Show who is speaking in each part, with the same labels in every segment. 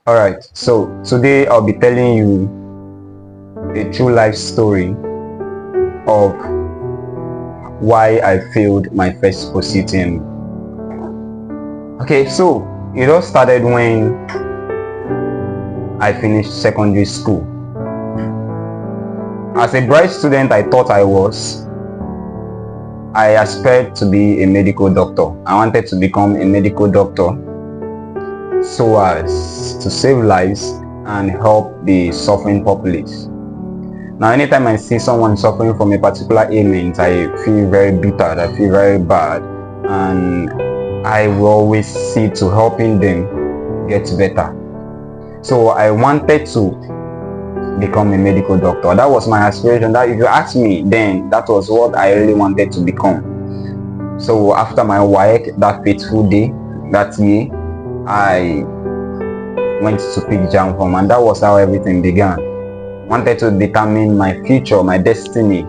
Speaker 1: Alright, so today I'll be telling you a true life story of why I failed my first Post UTME. Okay, so it all started when I finished secondary school. As a bright student I thought I was, I aspired to be a medical doctor. I wanted to become a medical doctor so as to save lives and help the suffering populace. Now, anytime I see someone suffering from a particular ailment, I feel very bitter, I feel very bad, and I will always see to helping them get better. So I wanted to become a medical doctor. That was my aspiration. That, if you ask me then, that was what I really wanted to become. So after my WAEC, that fateful day, that year, I went to pick JAM form, and that was how everything began. Wanted to determine my future, my destiny.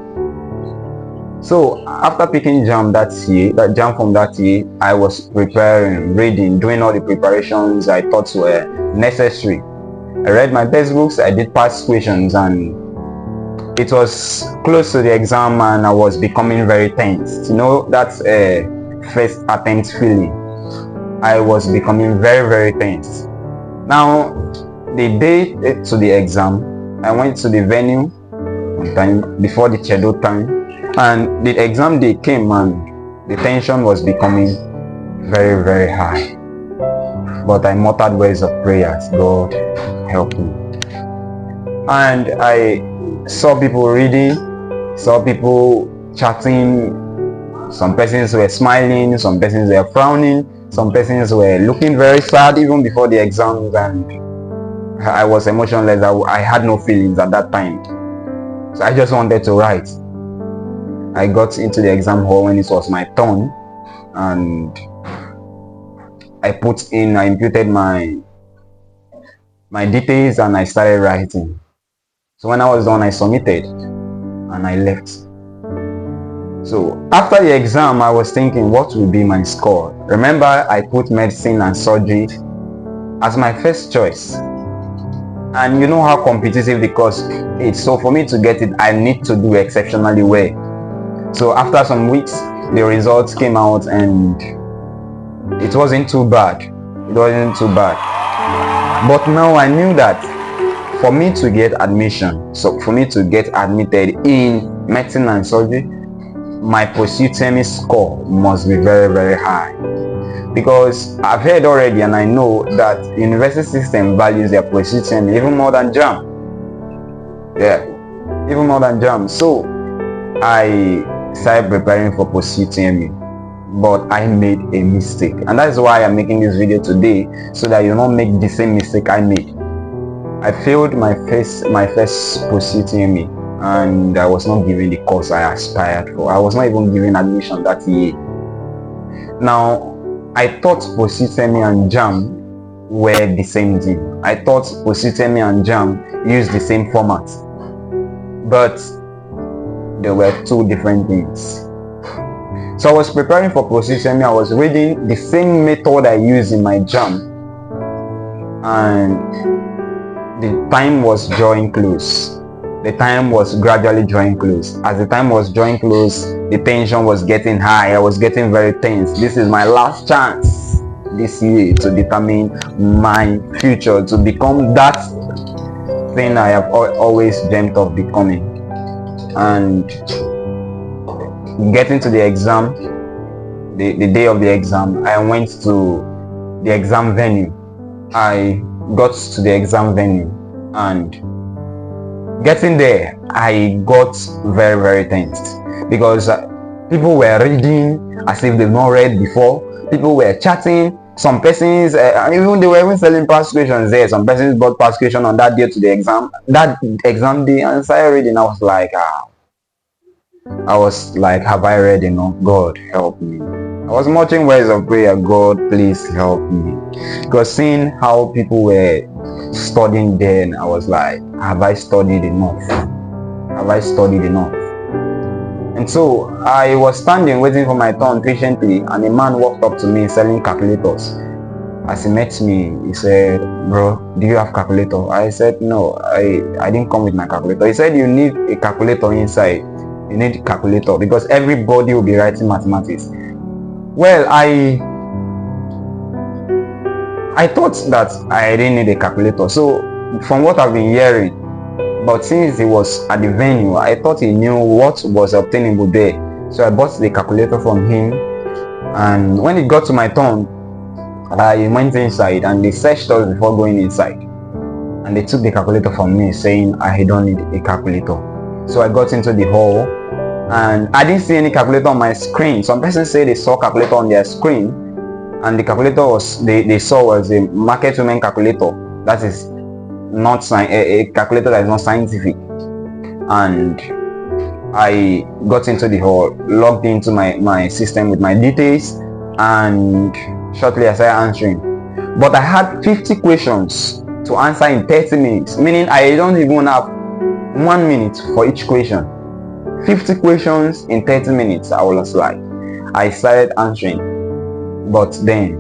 Speaker 1: So after picking JAM that year, that JAM form that year, I was preparing, reading, doing all the preparations I thought were necessary. I read my textbooks, I did past questions, and it was close to the exam and I was becoming very tense. You know, that's a first attempt feeling. I was becoming very tense. Now, the day to the exam, I went to the venue on time, before the scheduled time, and the exam day came and the tension was becoming very high. But I muttered words of prayers, God help me. And I saw people reading, saw people chatting. Some persons were smiling, some persons were frowning, some persons were looking very sad even before the exams, and I was emotionless. I had no feelings at that time. So I just wanted to write. I got into the exam hall when it was my turn, and I imputed my details and I started writing. So when I was done, I submitted and I left. So after the exam, I was thinking, what will be my score? Remember, I put medicine and surgery as my first choice. And you know how competitive the course is. So for me to get it, I need to do exceptionally well. So after some weeks, the results came out and it wasn't too bad. It wasn't too bad. But now I knew that for me to get admission, so for me to get admitted in medicine and surgery, my Post UTME score must be very high. Because I've heard already and I know that university system values their Post UTME even more than JAM. Yeah, even more than JAM. So I started preparing for Post UTME, but I made a mistake, and that is why I'm making this video today, so that you don't make the same mistake I made. I failed my first Post UTME, and I was not given the course I aspired for. I was not even given admission that year. Now, I thought Post UTME and JAM were the same thing. I thought Post UTME and JAM used the same format, but there were two different things. So I was preparing for Post UTME. I was reading the same method I used in my JAM, and the time was drawing close. The time was gradually drawing close. As the time was drawing close, the tension was getting high. I was getting very tense. This is my last chance this year to determine my future, to become that thing I have always dreamt of becoming. And getting to the exam, the day of the exam, I went to the exam venue. I got to the exam venue, and getting there, I got very tense because people were reading as if they've not read before. People were chatting. Some persons, even they were even selling past questions there. Some persons bought past question on that day to the exam, that exam day, and started reading. I was like, have I read enough? God help me. I was muttering words of prayer, God please help me. Because seeing how people were studying then, I was like, have I studied enough? Have I studied enough? And so I was standing waiting for my turn patiently, and a man walked up to me selling calculators. As he met me, he said, "Bro, do you have calculator?" I said, "No, I didn't come with my calculator." He said, "You need a calculator inside. You need a calculator because everybody will be writing mathematics." Well, I thought that I didn't need a calculator. So from what I've been hearing, but since he was at the venue, I thought he knew what was obtainable there. So I bought the calculator from him, and when it got to my turn, I went inside and they searched us before going inside, and they took the calculator from me, saying I don't need a calculator. So I got into the hall and I didn't see any calculator on my screen. Some persons say they saw calculator on their screen, and the calculator they saw was a market women calculator. That is not a calculator that is not scientific. And I got into the hall, logged into my system with my details, and shortly I started answering. But I had 50 questions to answer in 30 minutes, meaning I don't even have 1 minute for each question. 50 questions in 30 minutes. I was like, I started answering. But then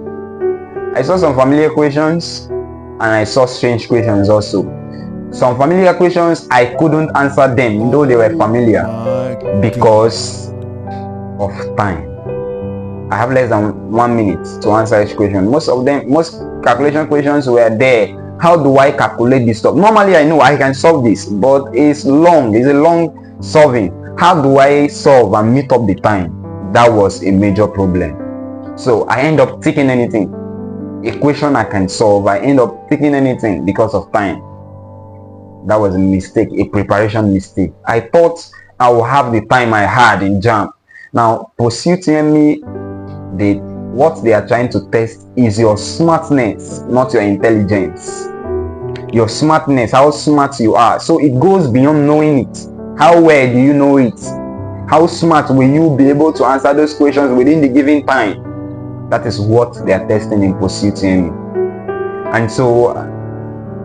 Speaker 1: I saw some familiar questions and I saw strange questions also. Some familiar questions I couldn't answer them, though they were familiar, because of time. I have less than 1 minute to answer each question. Most calculation questions were there. How do I calculate this stuff? Normally I know I can solve this, but it's long. It's a long solving. How do I solve and meet up the time? That was a major problem. So I end up taking anything. A question I can solve, I end up taking anything because of time. That was a mistake, a preparation mistake. I thought I would have the time I had in JAMB. Now, Post UTME, what they are trying to test is your smartness, not your intelligence. Your smartness, how smart you are. So it goes beyond knowing it. How well do you know it? How smart will you be able to answer those questions within the given time? That is what they are testing in Post UTME. And so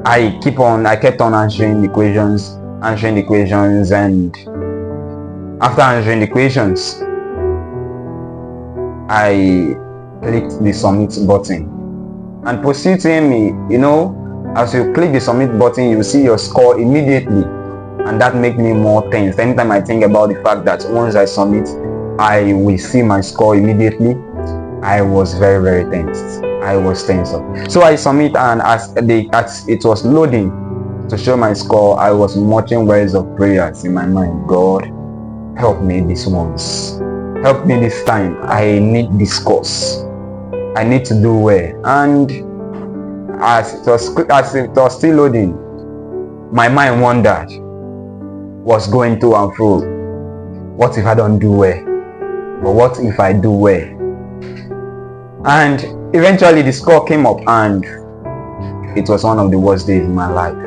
Speaker 1: I kept on answering the questions, and after answering the questions, I clicked the submit button. And Post UTME, as you click the submit button, you see your score immediately, and that makes me more tense. Anytime I think about the fact that once I submit, I will see my score immediately, I was very, very tense. I was tense up. So I submit, and as it was loading to show my score, I was muttering words of prayers in my mind. God, help me this once. Help me this time. I need this course. I need to do well. And as it was still loading, my mind wondered, was going to and fro. What if I don't do well? But what if I do well? And eventually the score came up, and it was one of the worst days in my life.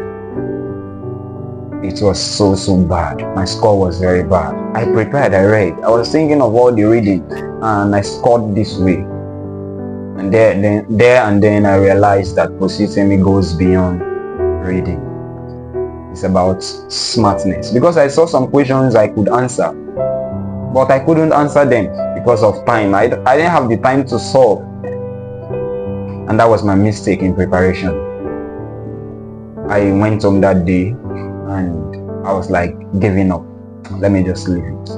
Speaker 1: It was so bad. My score was very bad. I prepared, I read. I was thinking of all the reading, and I scored this way. And there and then I realized that Post UTME goes beyond reading. It's about smartness. Because I saw some questions I could answer, but I couldn't answer them because of time. I didn't have the time to solve. And that was my mistake in preparation. I went home that day and I was like giving up. Let me just leave it.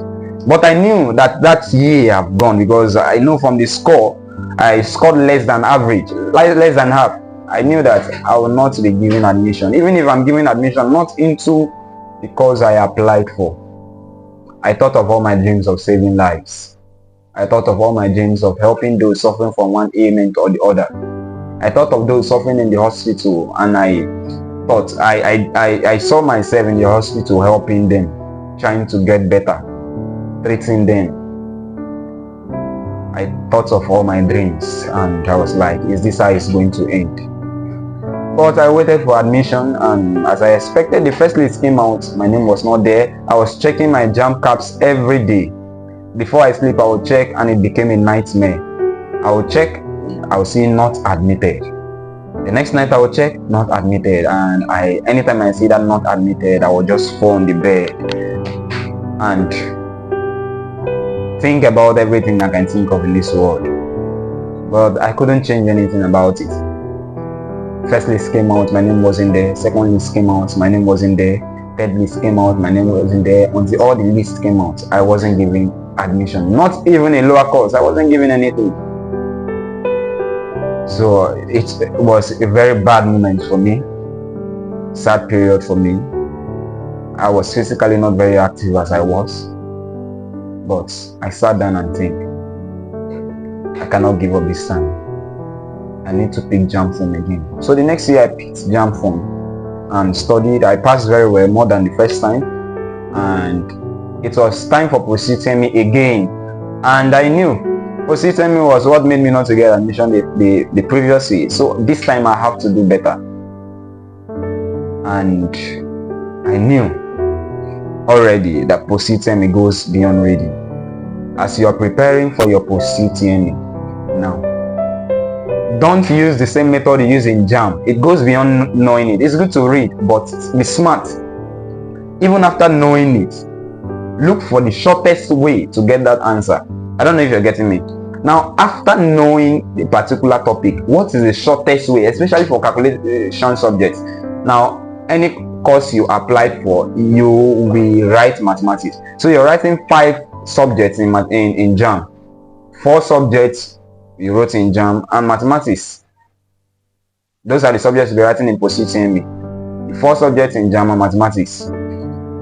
Speaker 1: But I knew that year I've gone, because I know from the score, I scored less than average, less than half. I knew that I will not be given admission. Even if I'm given admission, not into the course I applied for. I thought of all my dreams of saving lives. I thought of all my dreams of helping those suffering from one ailment or the other. I thought of those suffering in the hospital, and I thought I saw myself in the hospital helping them, trying to get better, treating them. I thought of all my dreams, and I was like, is this how it's going to end? But I waited for admission, and as I expected, the first list came out. My name was not there. I was checking my JAMB caps every day. Before I sleep, I would check, and it became a nightmare. I would check, I would see not admitted. The next night I would check, not admitted, and anytime I see that not admitted, I would just fall on the bed and think about everything I can think of in this world. But I couldn't change anything about it. First list came out, my name wasn't there. Second list came out, my name wasn't there. Third list came out, my name wasn't there. Until all the lists came out, I wasn't given admission. Not even a lower course, I wasn't given anything. So it was a very bad moment for me, sad period for me. I was physically not very active as I was, but I sat down and think, I cannot give up this time. I need to pick JAMB form again. So the next year I picked JAMB form and studied. I passed very well, more than the first time, and it was time for Post UTME again. And I knew Post UTME was what made me not to get admission the previous year. So this time I have to do better. And I knew already that Post UTME goes beyond reading. As you are preparing for your Post UTME now, don't use the same method you use in JAMB. It goes beyond knowing it. It's good to read, but be smart. Even after knowing it, look for the shortest way to get that answer. I don't know if you're getting me. Now, after knowing the particular topic, what is the shortest way, especially for calculation subjects? Now, any course you applied for, you will write mathematics. So you're writing 5 subjects in JAMB. 4 subjects you wrote in JAMB, and mathematics. Those are the subjects you'll be writing in Post UTME. The 4 subjects in JAMB and mathematics.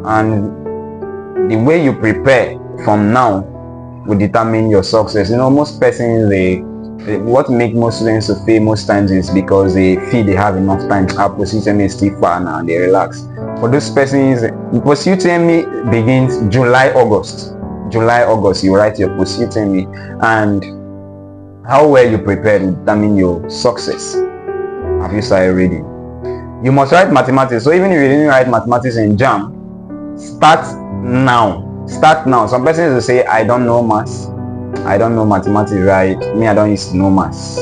Speaker 1: And the way you prepare from now will determine your success. You know, most persons, what makes most students to fail most times is because they feel they have enough time. Post UTME is still far now, and they relax. For those persons, Post UTME begins July, August. You write your Post UTME, and how well you prepare will determine your success. Have you started reading? You must write mathematics. So even if you didn't write mathematics in JAMB, start now. Some persons will say, I don't know maths, I don't know mathematics, right? Me, I don't used to know maths.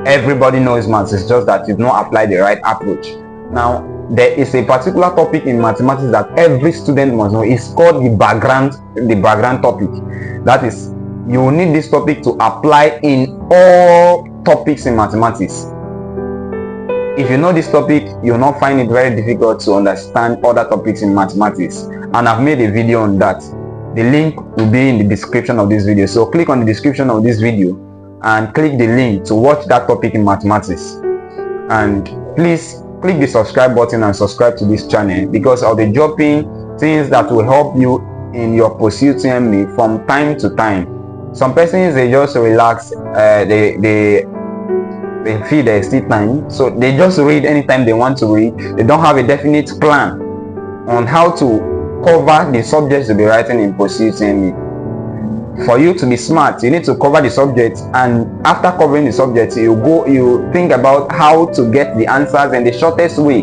Speaker 1: Everybody knows maths. It's just that you've not applied the right approach. Now, there is a particular topic in mathematics that every student must know. It's called the background topic. That is, you will need this topic to apply in all topics in mathematics. If you know this topic, you will not find it very difficult to understand other topics in mathematics. And I've made a video on that. The link will be in the description of this video. So click on the description of this video and click the link to watch that topic in mathematics. And please click the subscribe button and subscribe to this channel, because I'll be dropping things that will help you in your Post UTME from time to time. Some persons, they just relax, they feel there's still time, so they just read anytime they want to read. They don't have a definite plan on how to cover the subjects to be writing in Post UTME. For you to be smart, you need to cover the subjects, and after covering the subjects, you think about how to get the answers in the shortest way.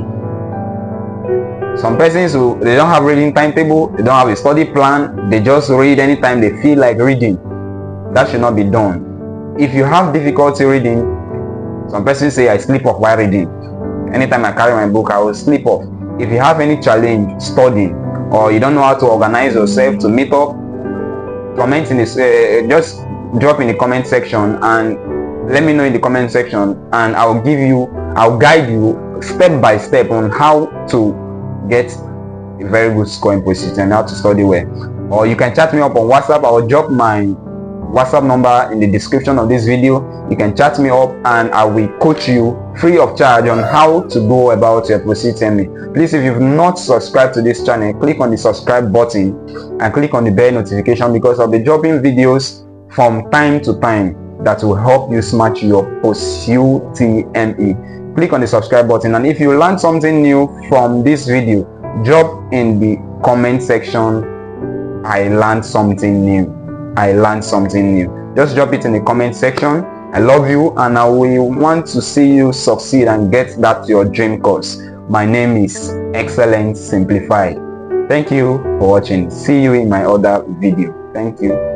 Speaker 1: Some persons they don't have reading timetable, they don't have a study plan, they just read anytime they feel like reading. That should not be done. If you have difficulty reading, some persons say I sleep off while reading. Anytime I carry my book, I will sleep off. If you have any challenge studying, or you don't know how to organize yourself to meet up, comment in this, just drop in the comment section and let me know in the comment section, and I'll guide you step by step on how to get a very good score in Post UTME and how to study well. Or you can chat me up on WhatsApp. I will drop my WhatsApp number in the description of this video. You can chat me up and I will coach you free of charge on how to go about your Post UTME. Please, if you've not subscribed to this channel, click on the subscribe button and click on the bell notification, because I'll be dropping videos from time to time that will help you smash your Post UTME. Click on the subscribe button, and if you learned something new from this video, drop in the comment section, I learned something new. Just drop it in the comment section. I love you, and I will want to see you succeed and get that your dream course. My name is Excellence Simplified. Thank you for watching. See you in my other video. Thank you.